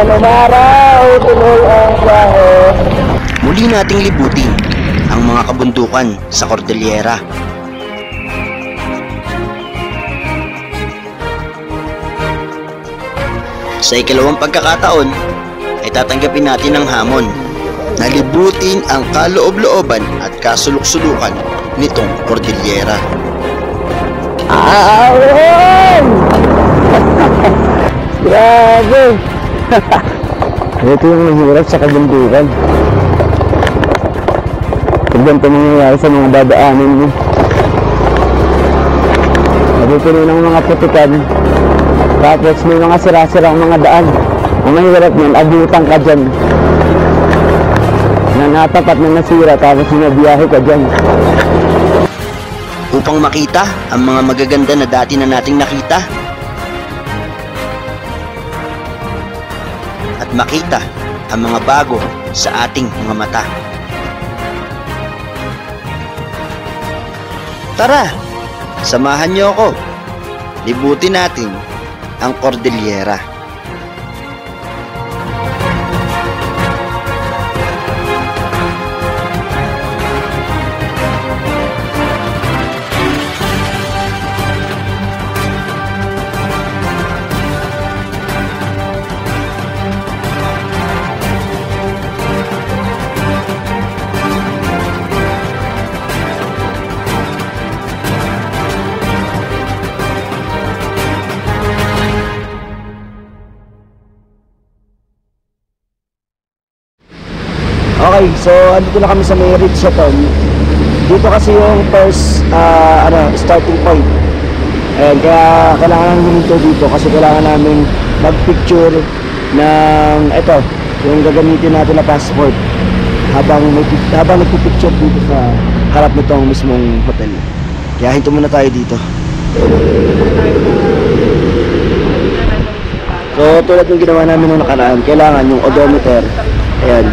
Anong araw, tuloy ang biyahe. Muli nating libutin ang mga kabundukan sa Cordillera. Sa ikalawang pagkakataon ay tatanggapin natin ang hamon na libutin ang kaloob-looban at kasuluk-sulukan nitong Cordillera. Awon! Grabe! Ito yung mahirap sa kabundukan. Tignan pa nangyayari sa mga dadaanin mo. Nabipuno ng mga putikan. Tapos may mga sira-sirang mga daan. Ang mahirap nun, abutan ka dyan. Na natapat na nasira tapos nabiyahe ka dyan. Upang makita ang mga magaganda na dati na nating nakita at makita ang mga bago sa ating mga mata. Tara, samahan niyo ako. Libutin natin ang Cordillera. Okay, so andito na kami sa may Richardson. Dito kasi yung first starting point. And kaya kailangan namin huminto dito kasi kailangan namin mag-picture ng ito, yung gagamitin natin na passport habang nagpipicture dito sa harap nitong mismong hotel. Kaya hinto muna tayo dito. So tulad ng ginawa namin nung nakaraan, kailangan yung odometer, ayan,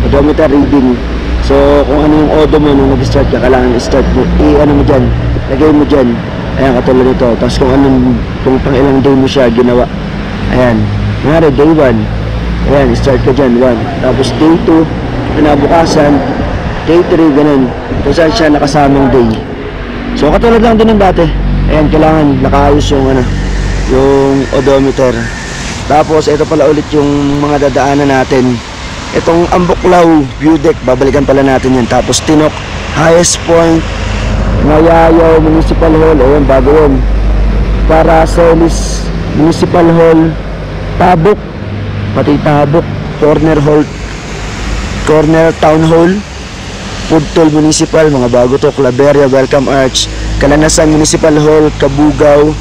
odometer reading. So kung ano yung odo mo nung nag-start ka, kailangan i-start mo, ano mo dyan, lagay mo dyan. Ayan, katulad nito. Tapos kung pang ilang day mo siya ginawa, ayan, nangyari day 1, ayan, start ka dyan, 1. Tapos day 2, kinabukasan, day 3, ganun, kung saan siya nakasamang day. So katulad lang din ng dati. Ayan, kailangan nakaayos yung yung odometer. Tapos ito pala ulit yung mga dadaanan natin. Itong Ambuklaw View Deck, babalikan pala natin yan. Tapos Tinok, Highest Point, Mayayaw Municipal Hall, ayun, bago yun. Paracelis Municipal Hall, Tabuk, pati Tabuk, Corner Town Hall, Pudtol Municipal, mga bago to, Claveria Welcome Arch, Kalanasan Municipal Hall, Kabugaw,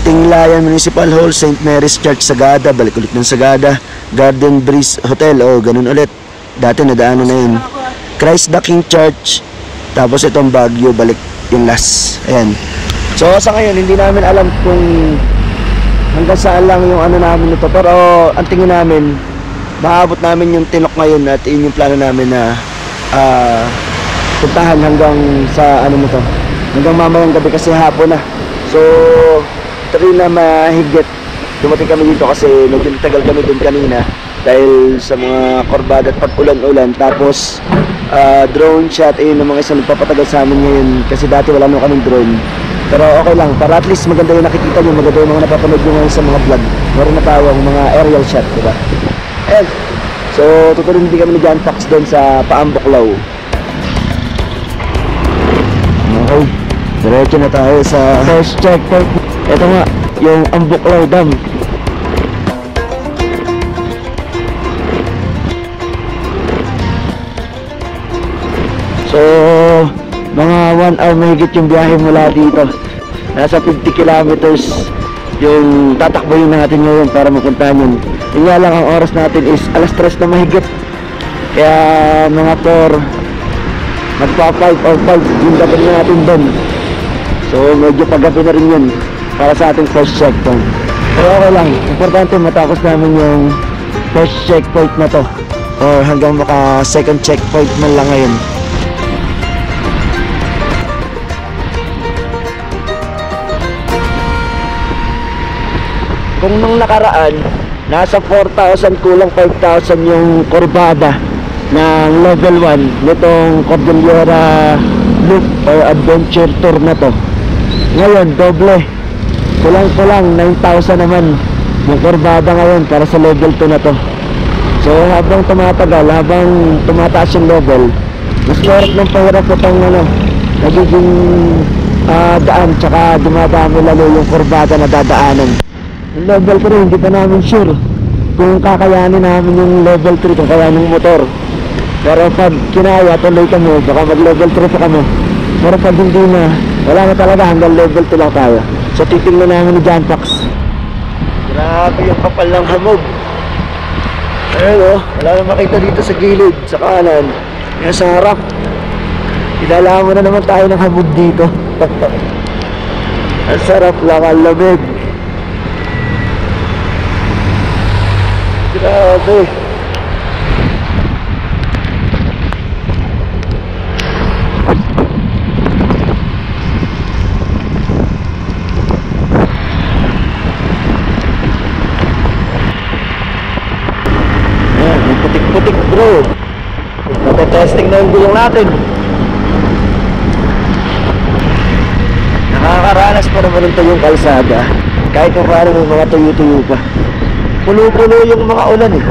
Tinglayan Municipal Hall, St. Mary's Church, Sagada, balik ulit ng Sagada, Garden Breeze Hotel, ganun ulit, dati nadaanan na yun, Christ the King Church, tapos itong Baguio, balik yung last, ayan. So sa ngayon, hindi namin alam kung hanggang saan lang yung namin ito, pero ang tingin namin, maabot namin yung Tinok ngayon at yun yung plano namin na puntahan hanggang sa hanggang mamayang gabi kasi hapon na. So ito rin na mahigit dumating kami dito kasi medyo tagal kami dun kanina dahil sa mga korbada at pag-ulan-ulan. Tapos drone shot, ayun ang mga isang nagpapatagal sa amin ngayon kasi dati wala naman kaming drone. Pero okay lang, para at least maganda yung nakikita nyo, maganda yung mga napapanood nyo ngayon sa mga vlog. Meron na tawag mga aerial shot, diba? And so tutuloy din kami ni John Fox doon sa Paambuklaw. Okay, diretso na tayo sa first checkpoint. Ito nga, yung Ambuklaw Dam. So mga 1 hour mahigit yung biyahe mula dito. Nasa 50 kilometers yung tatakboyin natin ngayon para mapuntahan yun. Yun nga lang, ang oras natin is alas 3 na mahigit. Kaya mga 4, magpa 5 or 5 yung dapat natin doon. So medyo paggabi na rin yun para sa ating first checkpoint. Pero okay lang, importante matapos namin yung first checkpoint na to, or hanggang maka second checkpoint man lang ngayon. Kung nung nakaraan Nasa 4,000 kulang 5,000 yung kurbada ng level 1 nitong Cordillera Loop or Adventure Tour na to. Ngayon, doble. Kulang-kulang 9,000 naman yung kurbada ngayon para sa level 2 na to. So habang tumatagal, habang tumataas yung level, mas mahirap ng pahirap itong nagiging daan, tsaka dumadami lalo yung kurbada na dadaanan. Yung level 3, hindi pa namin sure kung kakayanin namin yung level 3, kung kayanin yung motor. Pero pag kinaya, tuloy kami, baka mag level 3 pa kami. Pero pag hindi na, wala na talaga, hanggang level 2 lang tayo. So titingnan namin ni John Pax. Grabe yung kapal ng hamog. Ayun wala na makita dito sa gilid, sa kanan. Yung sa harap, idala mo na naman tayo ng hamog dito. Ang sarap lang, ang lamig. Grabe. Putik bro. Natetesting na yung gulong natin. Nakakaranas pa naman ito yung kalsada. Kahit pa paano may mga tuyo-tuyo pa. Pulo-pulo yung mga ulan eh.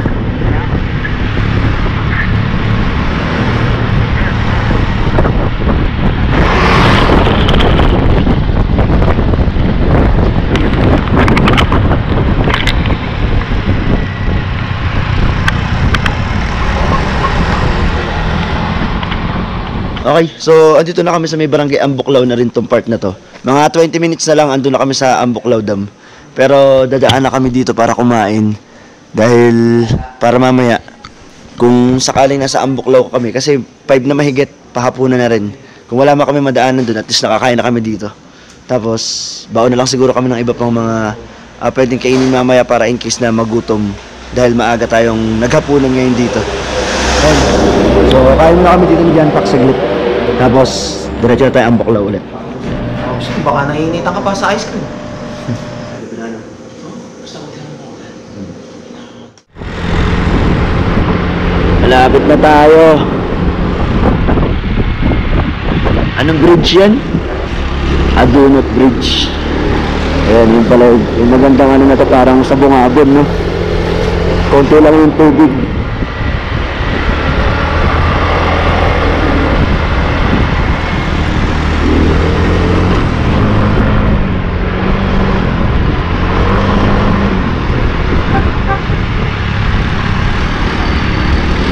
Okay, so andito na kami sa may barangay Ambuklaw na rin tong part na to. Mga 20 minutes na lang andun na kami sa Ambuklaw Dam. Pero dadaan na kami dito para kumain. Dahil para mamaya, kung sakaling nasa Ambuklaw kami, kasi 5 na mahigit, pahapunan na rin. Kung wala man kami madaanan dun, at least nakakain na kami dito. Tapos, baon na lang siguro kami ng iba pang mga pwedeng kainin mamaya para in case na magutom. Dahil maaga tayong naghapunan ngayon dito. So kain na kami dito ni John Pax saglit. Tapos diretso na tayo Ambuklaw ulit. Baka nainitan ka pa sa ice cream. Malapit na tayo. Anong bridge yan? Adunot Bridge. Ayan, yung pala yung magandang ano na to, parang sa Bungabon, no? Konti lang yung tubig.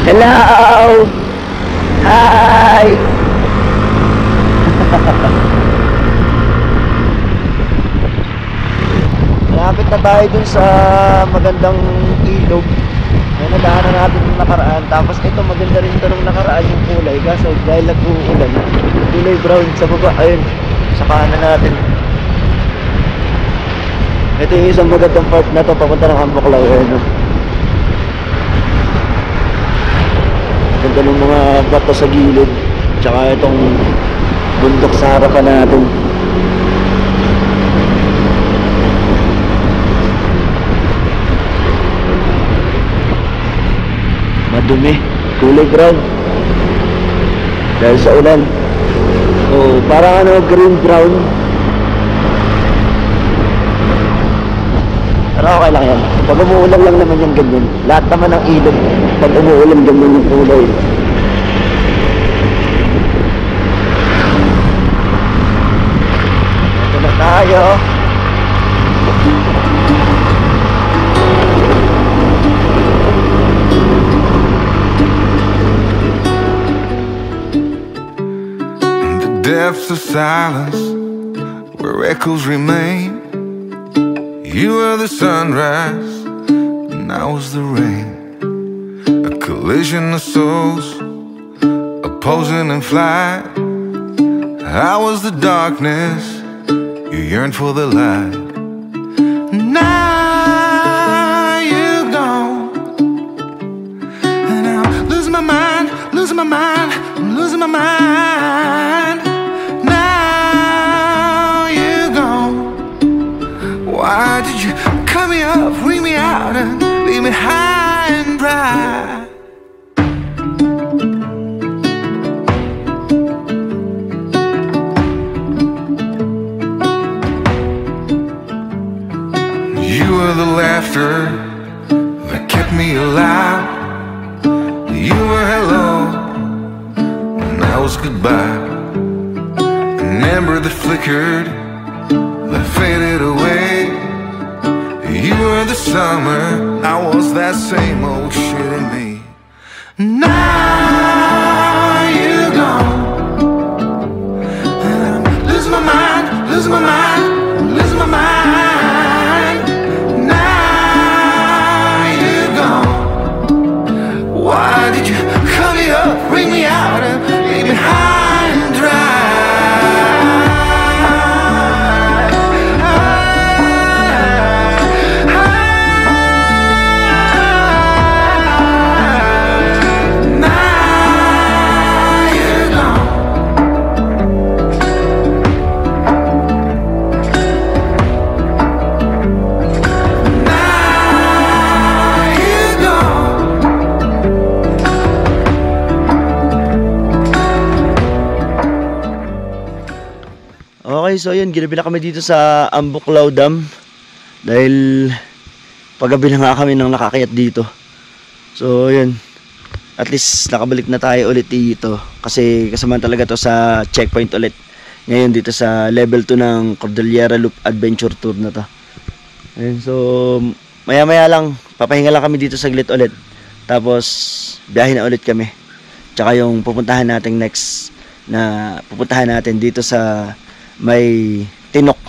Hello! Hi! Malapit na tayo dun sa magandang ilog na nadaanan natin nung nakaraan. Tapos ito, maganda rin ito nung nakaraan yung kulay. Kaso dahil nag-uulan, kulay brown sa baba. Ayun, sa kanan natin. Ito yung isang magandang part na to, papunta ng Ambuklaw. Ayun, no? Ganda ng mga bato sa gilid. Tsaka itong bundok sa harapan natin. Madumi, kulay brown dahil sa ulan. So parang green brown. Pero okay lang yan. Pag umuulan lang naman yung ganyan. Lahat naman ng ilog pag umuulan ganyan yung kulay. Ito na tayo. Depths of silence where echoes remain. You were the sunrise and I was the rain. A collision of souls opposing in flight. I was the darkness, you yearned for the light. Now you're gone and I'm losing my mind, losing my mind, I'm losing my mind. Why did you cut me up, bring me out and You were the laughter that kept me alive. You were hello, and I was goodbye. An ember that flickered, that faded away. You were the summer, I was that same old shit in me. Now you're gone, and I'm losing my mind, losing my mind, losing my mind. Now you're gone. Why did you cut me up, bring me out, and leave me high and dry? Okay, so yun, ginabi na kami dito sa Ambuklaw Dam dahil paggabi na nga kami nang nakakayat dito. So yun, at least nakabalik na tayo ulit dito kasi kasama talaga to sa checkpoint ulit ngayon dito sa level 2 ng Cordillera Loop Adventure Tour na to. Ayun, so maya maya lang, papahinga lang kami dito saglit ulit, tapos biyahe na ulit kami. Tsaka yung pupuntahan natin next na pupuntahan natin dito sa may Tinok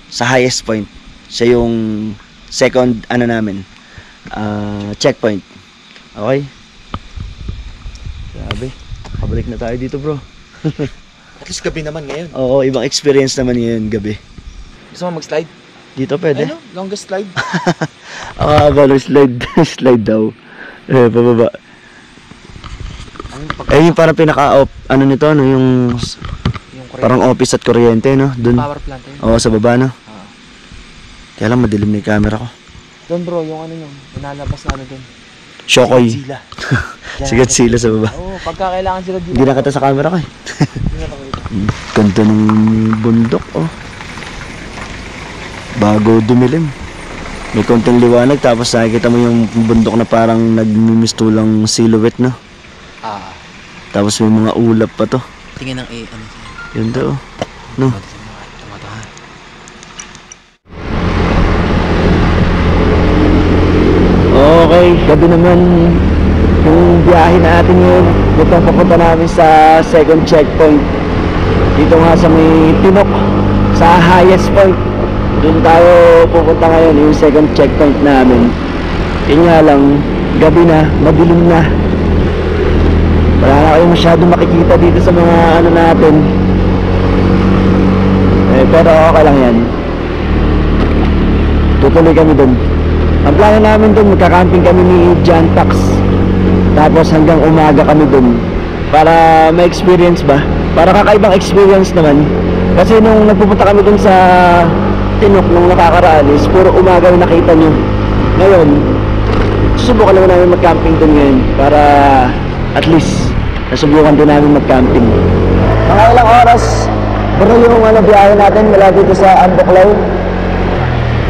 sa highest point. Siya yung second namin checkpoint. Okay, grabe, pabalik na tayo dito, bro. At least gabi naman ngayon. Oo, ibang experience naman ngayon gabi. Gusto mo mag-slide? Dito pwede? Ano? Longest slide? Slide. Slide daw. Pababa. Yung parang pinaka-op, nito, yung parang office at kuryente, no? Dun. Power plant eh. Oo, sa baba, no? Kaya lang madilim na yung camera ko. Doon bro, yung yung inalabas na doon. Shokoy. Sila. Sigat sila sa baba. Oo, pagka kailangan sila dito. Hindi na kita sa camera ko eh. Ganda ng bundok, oh. Bago dumilim. May konting liwanag, tapos nakikita mo yung bundok na parang nagmimistulang silhouette, no? Tapos may mga ulap pa to. Tingin ng Yun daw, no? Okay, gabi naman yung biyahe natin yun. Dito ang papunta namin sa second checkpoint. Dito nga sa may Tinok, sa highest point. Doon tayo pupunta ngayon, yung second checkpoint namin. Yun nga lang, gabi na, madilim na. Wala na kayo masyadong makikita dito sa mga natin. Pero okay lang yan. Tutuloy kami dun. Ang plano namin dun, magka-camping kami ni John Tax. Tapos hanggang umaga kami dun. Para ma-experience ba? Para kakaibang experience naman. Kasi nung nagpupunta kami dun sa Tinok nung nakakaraan is puro umaga yung nakita nyo. Ngayon, susubukan naman namin mag-camping dun ngayon. Para at least nasubukan din namin mag-camping. Mga ilang oras pero yung biyahe natin mula dito sa Ambuklaw,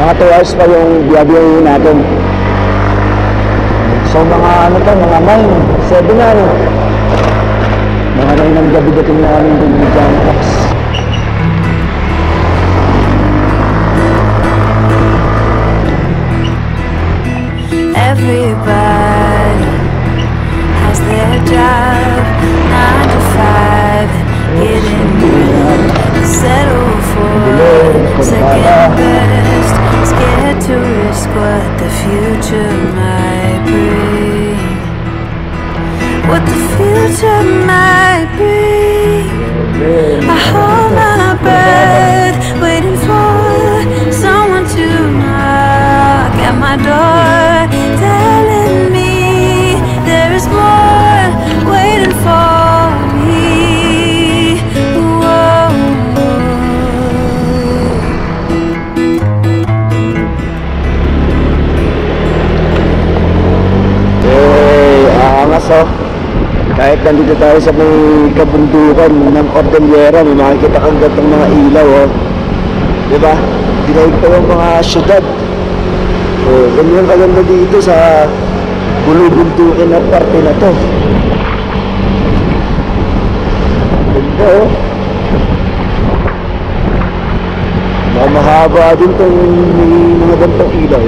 mga 2 hours pa yung biyahe natin. So mga mga 9, 7 na mga 9 ng gabi dating na kami dun sa Jantax. Everybody has their job, 9 to 5, getting good, settle for second best, scared to risk what the future might bring, what the future might bring. I hold my breath, waiting for someone to knock at my door, telling me there is more waiting for me. Whoa. Angas oh. Kahit nandito tayo sa may kabundukan ng Cordillera, may makikita kang gantong mga ilaw oh. Diba? Dinaig pa yung mga syudad. Oh, ganyan kaganda dito sa bulubuntukin na parte na to. Ganda oh. Baka mahaba din tong may mga gantong ilaw.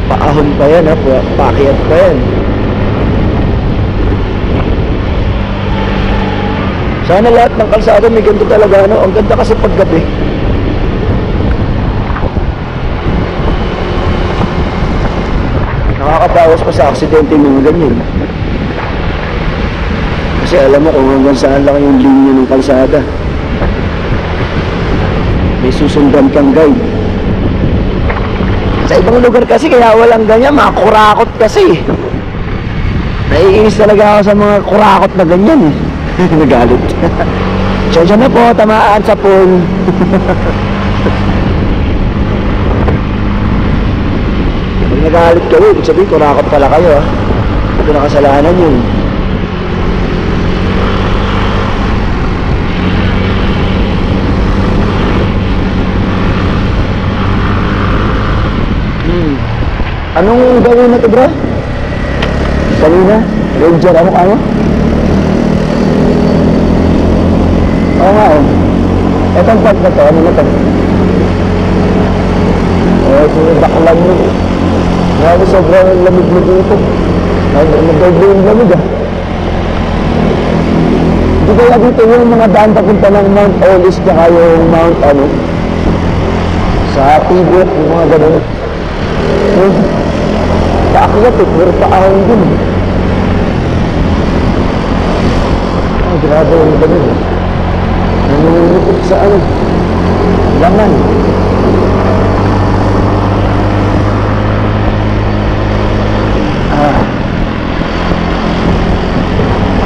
Paahon pa yan ha, paakyat pa yan. Sana lahat ng kalsada may ganito talaga, no? Ang ganda kasi paggabi. Nakakabawas pa sa aksidente ng ganyan. Kasi alam mo kung hanggang saan lang yung linya ng kalsada. May susundan kang guide. Sa ibang lugar kasi kaya walang ganyan, mga kurakot kasi. Naiinis talaga ako sa mga kurakot na ganyan eh. Nagalit. Diyan na po, tamaan sa pool. Pag nagalit kayo, ibig sabihin kurakot pala kayo ah. Ito na kasalanan yun. Anong gawin na ito bro? Kanina? Ranger, ano kaya? Oo nga eh. Etong part na to, ano na to? Sinabaklan mo. Grabe sobrang lamig mo dito. Nag-doble yung lamig ah. Hindi kaya dito yung mga daan papunta ng Mount Olis tsaka yung Mount ano? Sa Tibet, yung mga ganun. Paakyat eh, pero paahon din. Ah, grabe yung ganun. Nanunipit sa ano? Laman.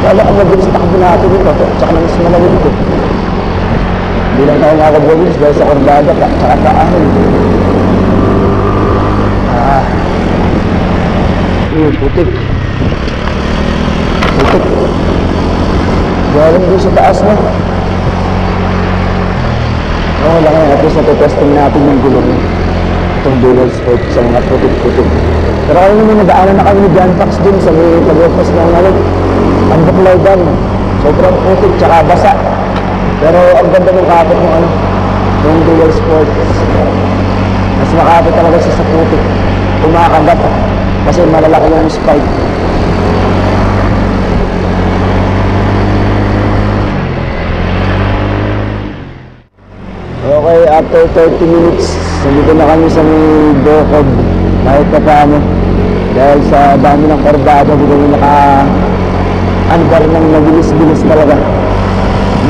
Kala ka mabilis takbo natin ito. Tsaka na mas malamig ito. Hindi lang tayo nakakabilis dahil sa kordada tsaka paahon. Putik. Putik. Galing doon sa taas na. Oo, lang yan. At least natutesting natin yung gulong. Itong dual spoke sa mga putik-putik. Pero kaya naman nadaanan na kami ni John Fox din sa may pag-walkpas ng ang buklaw dam. Sobrang putik tsaka basa. Pero ang ganda ng kapit ng ano, yung dual sports. Mas makapit talaga siya sa putik. Kumakagat kasi malalaki yung spike. Okay, after 30 minutes, nandito na kami sa may Bokod. Kahit pa paano. Dahil sa dami ng kordada, hindi kami naka-andar ng nabilis-bilis talaga.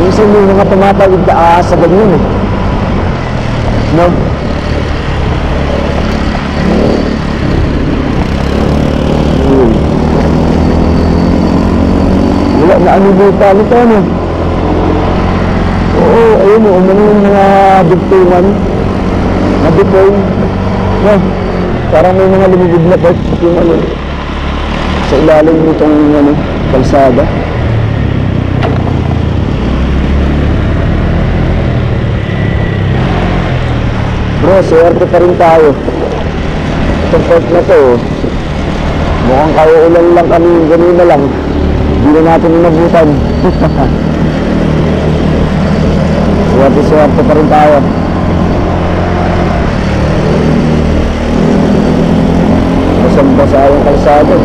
Minsan yung mga tumatawid na sa ganyan eh. No? Wala na ano dito nito ano. Oo, ayun o, umano yung mga dugtungan na deploy. No, parang may mga lumibig na part yung ano sa ilalim nitong ano, kalsada. Bro, swerte pa rin tayo. Itong part na to, mukhang kauulan lang kami, ganun na lang. Hindi na natin inabutan. Swerte pa rin tayo. Basang-basa yung kalsada.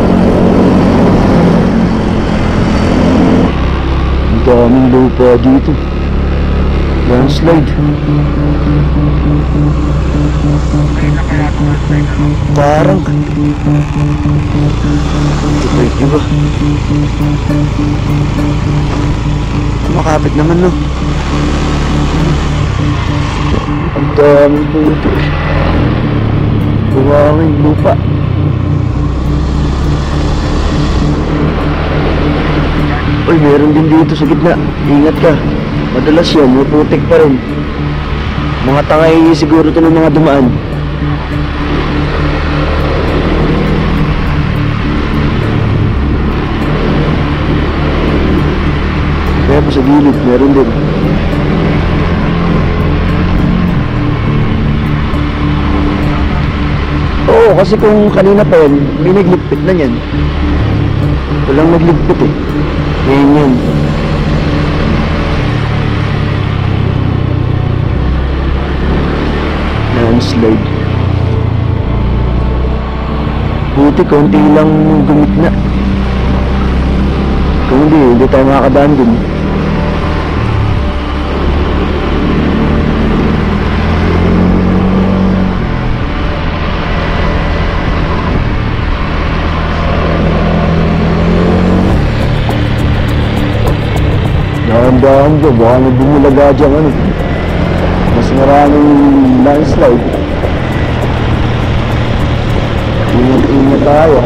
Ang daming lupa dito. Landslide. Parang di ba? Makapit naman no. Ang daming dito. Buwangin lupa. Uy, meron din dito sa gitna. Ingat ka. Madalas yan, may putik pa rin. Mga tangay siguro ito ng mga dumaan. Kaya pa sa gilid, meron din. kasi kung kanina pa yan, may nagligpit na yan. Walang nagligpit eh. Ngayon yan. Landslide. Buti, konti lang gumit na. Kung hindi tayo makakadaan din. Dahan-dahan dyan, baka may bumulaga dyan ano. Mas maraming landslide. Ingat-ingat tayo.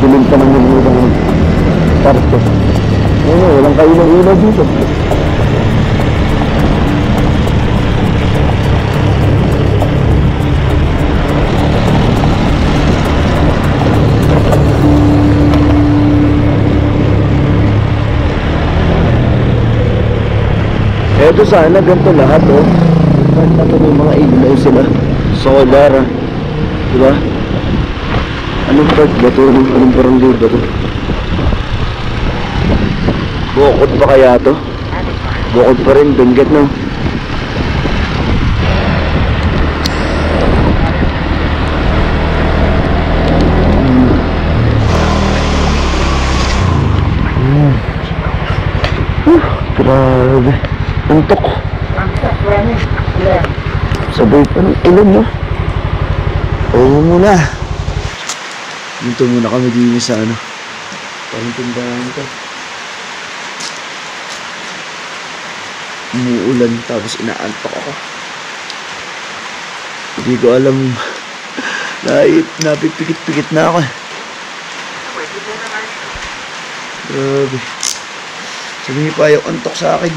Dilim pa naman yung ibang parte. Ano, walang kailang-ilaw dito. Eto sana ganito lahat oh. Ganito may mga ilaw sila. Solar ah. Diba? Anong part ba to? Anong barangay ba to? Bukod pa kaya to? Bukod pa rin, Benguet no? Grabe. Antok. Sabay pa ng ilon no? Oo muna. Dito muna kami din sa ano. Parang tindahan ito. Umuulan tapos inaantok ako. Hindi ko alam. Napipikit-pikit na ako. Grabe. Sabihin pa yung antok sa akin.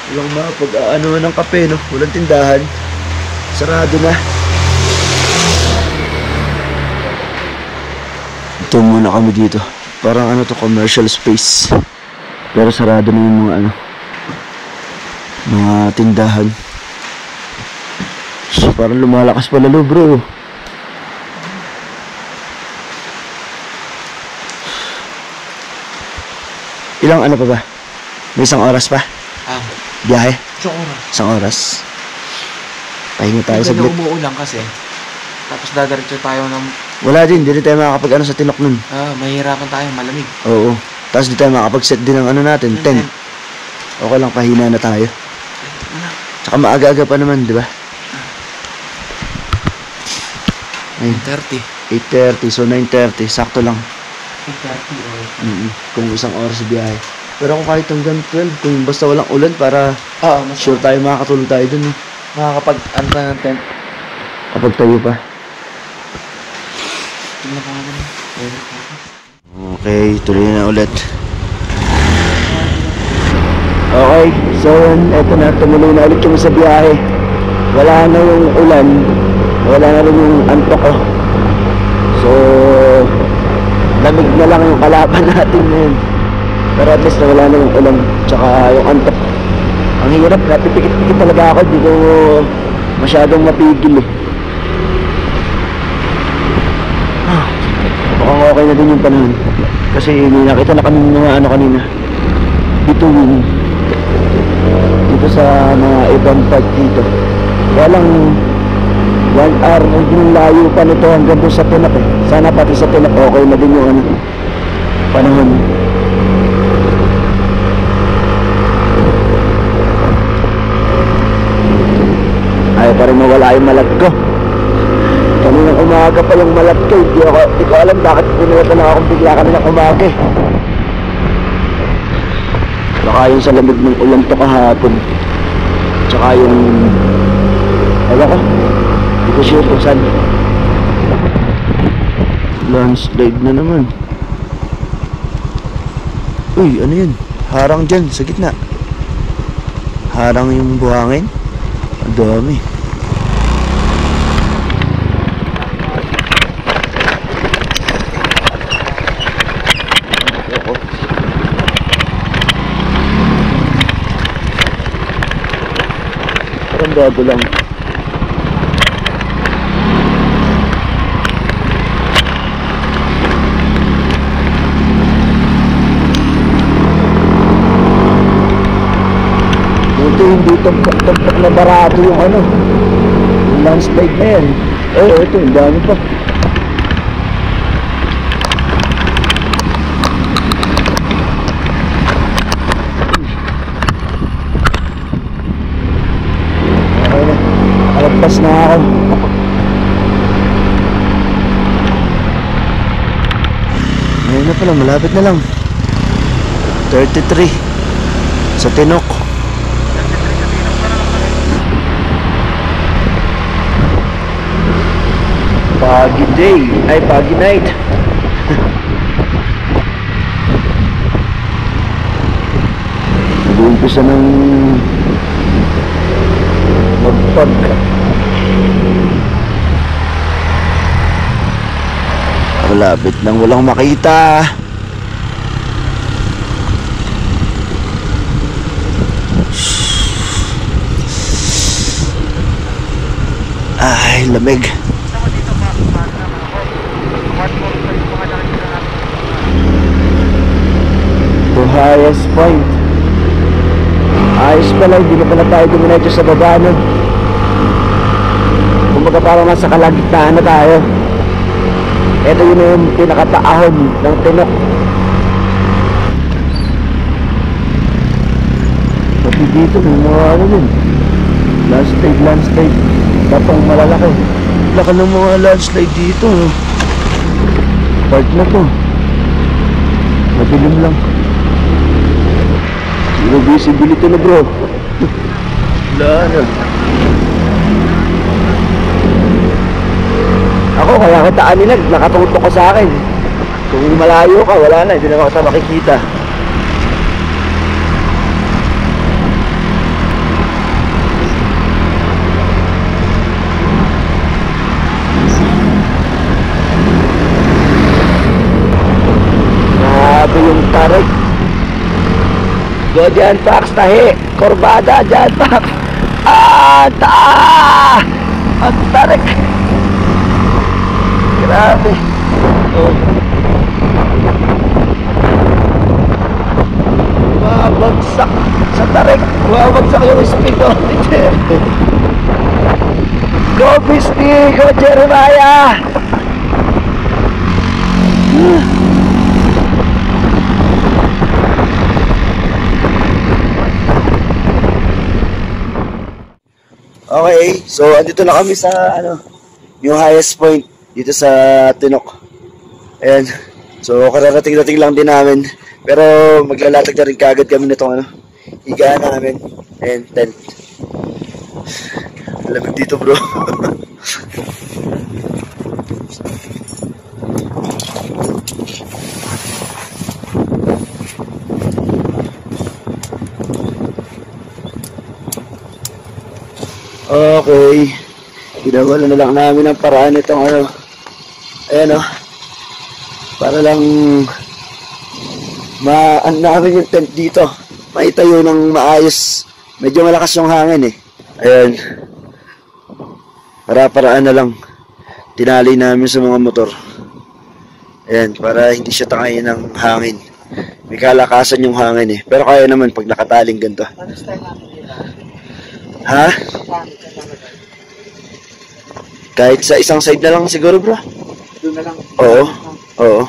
Walang mapag-ano ng kape, no? Walang tindahan. Sarado na. Ito muna kami dito. Parang ano to, commercial space. Pero sarado na yung mga ano, mga tindahan. So, parang lumalakas pa lalo, bro. Ilang ano pa ba? May isang oras pa? Biyahe? Isang oras. Pahinga tayo sa saglit. Umuulan kasi. Tapos dadaritso tayo ng... Wala din, hindi rin tayo makakapag ano sa tinok nun. Mahirapan tayo, malamig. Oo. Tapos di tayo makakapag-set din ng ano natin, tent. Okay lang, pahina na tayo. Tsaka maaga-aga pa naman, di ba? 8:30. 8:30, so 9:30, sakto lang. 8:30 Kung isang oras biyahe. Pero kung kahit hanggang 12, kung basta walang ulan para mas sure tayo makakatulog tayo dun. Eh. makakapag-anta ng tent. Kapag tayo pa. Tingnan ko nga. Okay, tuloy na ulit. Okay, so eto na, tumuloy na ulit kami sa biyahe. Wala na yung ulan, wala na rin yung antok ko. So, lamig na lang yung kalaban natin ngayon. Pero at least na wala na yung ulan, tsaka yung antok. Ang hirap, napipikit-pikit talaga ako, di ko masyadong mapigil eh. Mukhang okay na din yung panahon. Kasi may nakita na kami mga ano kanina. Bituin. Dito sa mga ibang part dito. Walang 1 hour yung layo pa nito hanggang doon sa Tinap eh. Sana pati sa Tinap okay na din yung ano, panahon. Ayaw pa rin mawala yung malat ko. Kaninang umaga pa yung malat ko. Di ko alam bakit punuta lang akong bigla kaninang umaga eh. Baka yung sa lamig ng ulan to kahapon. Tsaka yung ewan ko, di ko sure kung saan. Landslide na naman. Uy, ano yun? Harang dyan sa gitna. Harang yung buhangin. Ang dami. Parang bago lang. Buti hindi tumpok na barato yung ano. Yung landslide na yan. Ito, yung dami pa. Alagpas na ako. Ngayon na pala, malapit na lang. 33 sa Tinok. Foggy day. Ay, foggy night. Nag-uumpisa ng magpag. Malapit nang walang makita. Ay, lamig. To highest point. Ayos pala, hindi na pala tayo duminadyo sa baba nun. Kumbaga parang nasa kalagitnaan na tayo. Ito yun yung pinakataahon ng Tinok. Pati dito may mga ano din. Landslide. Tapang malalaki. Laka ng mga landslide dito. Part na to. Madilim lang. Zero visibility na bro. Wala na. Ako kaya kitaan nila, nakatutok ka sa akin. Kung malayo ka, wala na, hindi na ako sa makikita. Grabe yung tarik. Go dyan, Pax, tahi. Korbada, dyan, Pax. Ang tarik. Grabe. Oh. Wabagsak sa tarik. Wabagsak yung speedometer. Go, Pisti! Go, Jeremiah! Okay, so andito na kami sa yung highest point dito sa Tinok. Ayan. So kararating-rating lang din namin. Pero maglalatag na rin kaagad kami nitong higaan namin. Ayan, tent. Lamig dito bro. Okay. Ginagawa na lang namin ang paraan itong ayan para lang namin yung tent dito. Maitayo ng maayos. Medyo malakas yung hangin Ayan. Para-paraan na lang. Tinali namin sa mga motor. Ayan, para hindi siya tangayin ng hangin. May kalakasan yung hangin Pero kaya naman pag nakataling ganito. Ha? Kahit sa isang side na lang siguro bro. Doon na lang. Oo.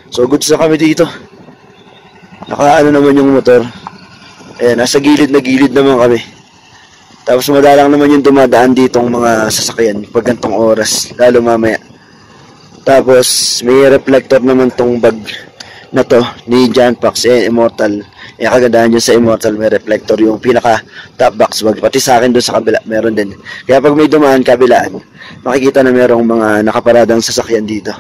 So goods na kami dito. Nakaano naman yung motor. Ayan, nasa gilid na gilid naman kami. Tapos madalang naman yung dumadaan ditong mga sasakyan pag gantong oras, lalo mamaya. Tapos may reflector naman tong bag na to ni John Pax Immortal. Kagandahan dyan sa Immortal, may reflector yung pinaka top box bag. Pati sa akin doon sa kabila meron din. Kaya pag may dumaan kabilaan, makikita na merong mga nakaparadang sasakyan dito.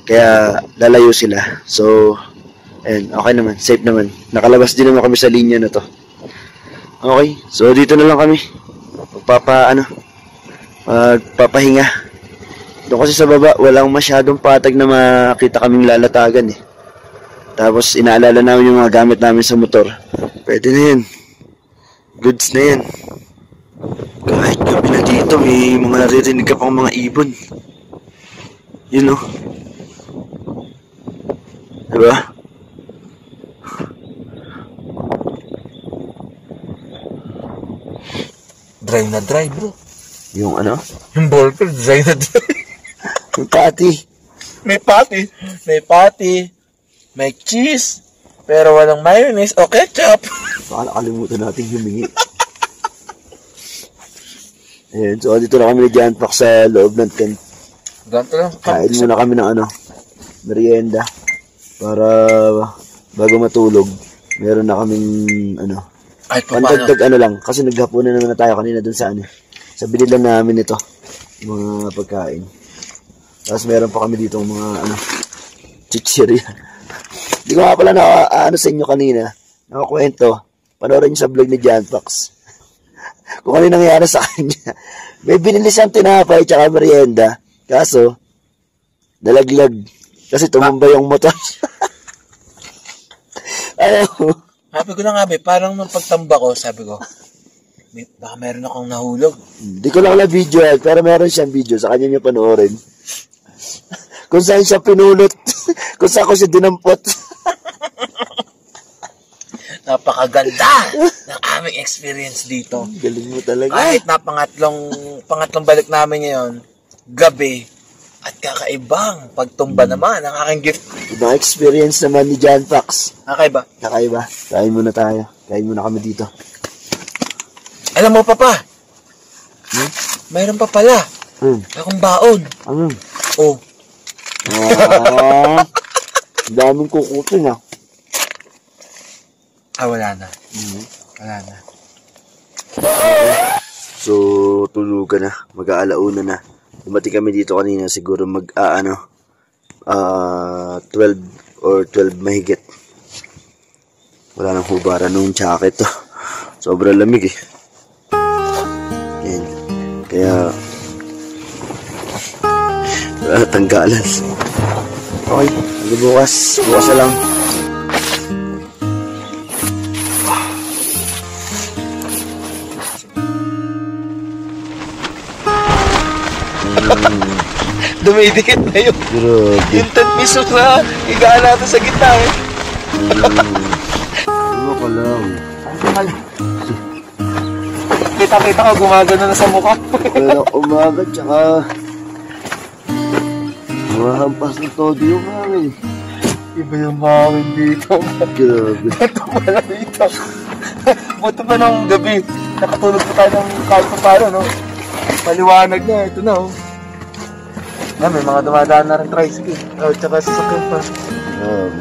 Kaya lalayo sila. So ayun, okay naman, safe naman. Nakalabas din naman kami sa linya na to. Okay, so dito na lang kami. Magpapahinga. Doon kasi sa baba, walang masyadong patag na makita kaming lalatagan Tapos inaalala namin yung mga gamit namin sa motor. Pwede na yan. Goods na yan. Kahit gabi na dito, may mga naririnig ka pang mga ibon. Yun o. Diba? Dry na dry, bro. Yung ano? Yung burger, dry na dry. Yung patty. May patty. May patty. May cheese. Pero walang mayonnaise o ketchup. Baka nakalimutan natin humingi. Ayan, so dito na kami ni John Pax sa loob ng tent. Ganto lang. Kain muna kami ng ano, merienda. Para bago matulog, meron na kaming ano, Ay, paano? pandagdag ano lang. Kasi naghapunan naman na tayo kanina dun sa ano. Sa binili lang namin ito, mga pagkain. Tapos meron pa kami dito mga ano, chichirya. Hindi ko nga pala ano sa inyo kanina, nakakwento. Panoorin niyo sa vlog ni John Pax. Kung ano yung nangyari sa kanya. May binili siyang tinapay tsaka merienda. Kaso, nalaglag. Kasi tumumba yung motor. Ayaw. Sabi ko na nga, parang nung pagtamba ko, sabi ko, baka meron akong nahulog. Hindi ko lang na-video pero meron siyang video. Sa kanya niyo panoorin. Kung saan siya pinulot. Kung saan ko siya dinampot. Napakaganda ng aming experience dito. Galing mo talaga. Kahit na pangatlong balik namin ngayon, gabi, at kakaibang pagtumba naman ang aking gift. Ibang experience naman ni John Pax. Kakaiba. Kakaiba. Kain muna tayo. Kain muna kami dito. Alam mo, Papa, mayroon pa pala akong baon. Ano? Oh, Ang daming kukutin ah. wala na. Wala na. So, tulugan na. Mag-aalauna na. Dumating kami dito kanina siguro 12 or 12 mahigit. Wala nang hubaran nung jacket to. Sobrang lamig eh. Yan. Kaya wala na tanggalan. Okay, hanggang bukas. Bukas na lang. Dumidikit na yun. Grabe. Yung tent mismo na higaan natin sa gitna eh. Ano ka lang? Kita-kita ka, gumagano na sa mukha. Pero umaga tsaka mahampas ng todo yung hangin. Iba yung hangin dito. Grabe. Ito pala dito. Buto pa ng gabi. Nakatulog pa tayo ng kahit pa paano, no? Maliwanag na, ito na, oh. Yan, may mga dumadaan na rin tricycle. Oh, tsaka sasakyan pa. Grabe.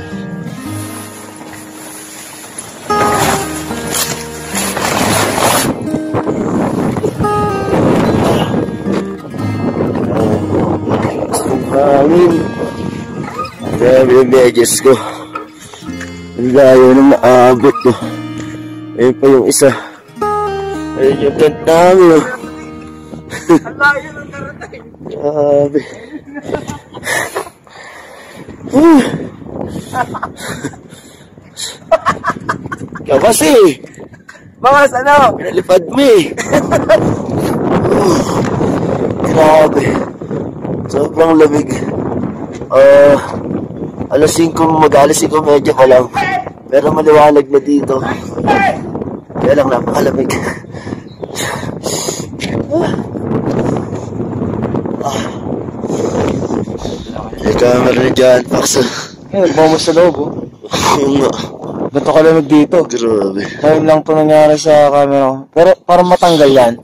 Hangin. Grabe yung medyas ko. Ang layo nang naabot ko. Ayun pa yung isa. Ayun yung tent namin. Oh. Ang layo ng karating. Grabe. Kasi, Bawas, ano? pinalipad mo eh. Grabe. Sobrang lamig. Alas 5, mag-alas 5:30 pa lang. Pero maliwanag na dito. Kaya lang napakalamig. May camera na dyan, Pax. Nagmamos sa loob, oh. Oo nga. Ganito kalamig dito. Grabe. Ngayon lang ito nangyari sa camera ko. Pero parang matanggal yan.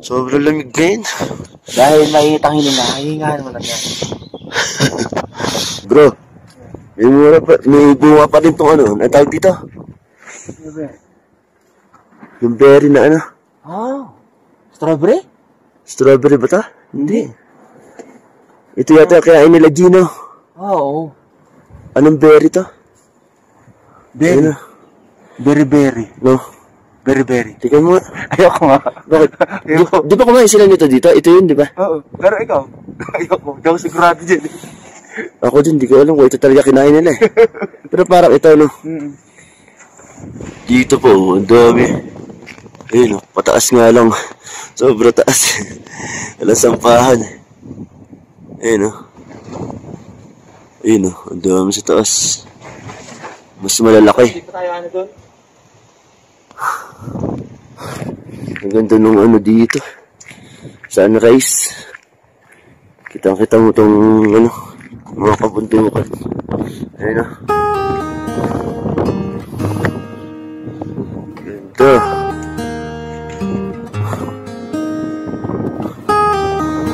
Sobrang lamig ngayon. Dahil mainitang hininga, hihingahan mo lang yan. Bro, may bunga pa rin itong ano. Ang tawag dito? Yung berry na ano. Oh, strawberry? Strawberry ba ito? Hindi. Ito yata kaya nila Gino. Oo. Anong berry to? Berry. Ano? Berry. No? Berry. Tingnan mo. Ayoko nga. Bakit? Di ba kumain sila nito dito? Ito yun, di ba? Oo. Pero ikaw, ayoko. Di ako sigurado dyan. Ako din, di ko alam kung ito talaga kinain nila eh. Pero parang ito, no? Dito po, ang dami. Ayun, oh, pataas nga lang. Sobra taas. Walang sampahan. Ayun, oh. Ayun, oh. Ang dami sa taas. Mas malalaki. Hindi pa tayo ano doon? Ang ganda nung ano dito. Sunrise. Kitang-kita mo tong ano, mga kabundukan. Ayun, oh. Ganda.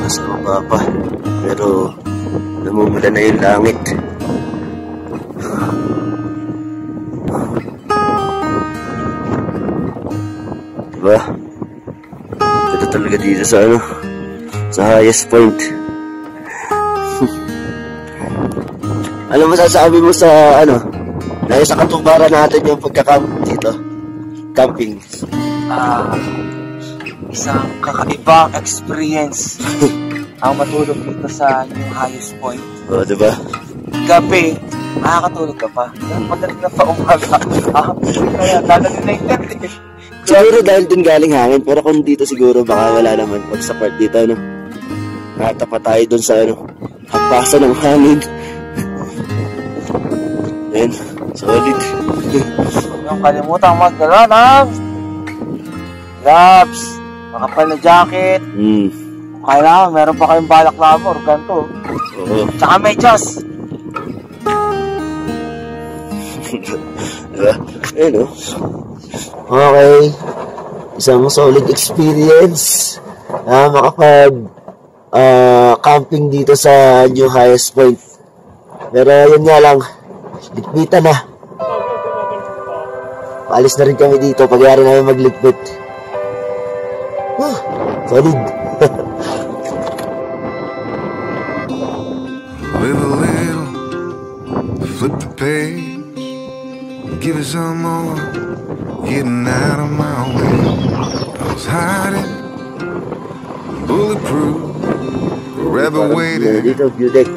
Nasa mababa. Pero namumula na yung langit. Diba? Ito talaga dito sa ano, sa highest point. Ano masasabi mo sa ano, dahil sa katubaran natin yung pagka-camp dito? Camping. Isang kakaibang experience ang matulog dito sa yung highest point. O, diba? Gabi, makakatulog ka pa. Madaling na pa umaga. Kaya lalagin na yung tent eh. Siguro dahil dun galing hangin, pero kung dito siguro baka wala naman pag sa part dito, ano? Nakatapat tayo dun sa ano, hampasan ng hangin. Ayan, solid. Huwag niyong kalimutang magdala ng gloves, makapal na jacket, kailangan meron pa kayong balaklava or ganito. Oo. Tsaka medyas. Diba? Ayun, oh. Okay. Isang solid experience. Makapag camping dito sa new highest point. Pero yun nga lang, ligpitan na. Paalis na rin kami dito pagyari namin magligpit. Solid. With a little flip the page, give it some more, getting out of my way. I was hiding, bulletproof, forever waiting, Dito, view deck.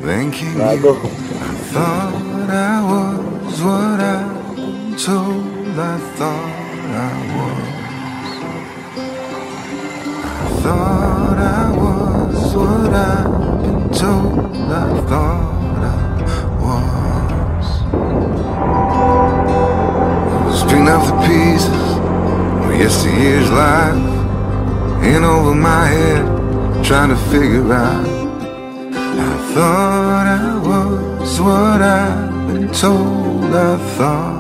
then came Bago. you. I thought I was what I've been told I thought I was. I thought I was what I've been told I thought I was. String up the pieces of yesteryear's life in over my head, trying to figure out. I thought I was what I've been told I thought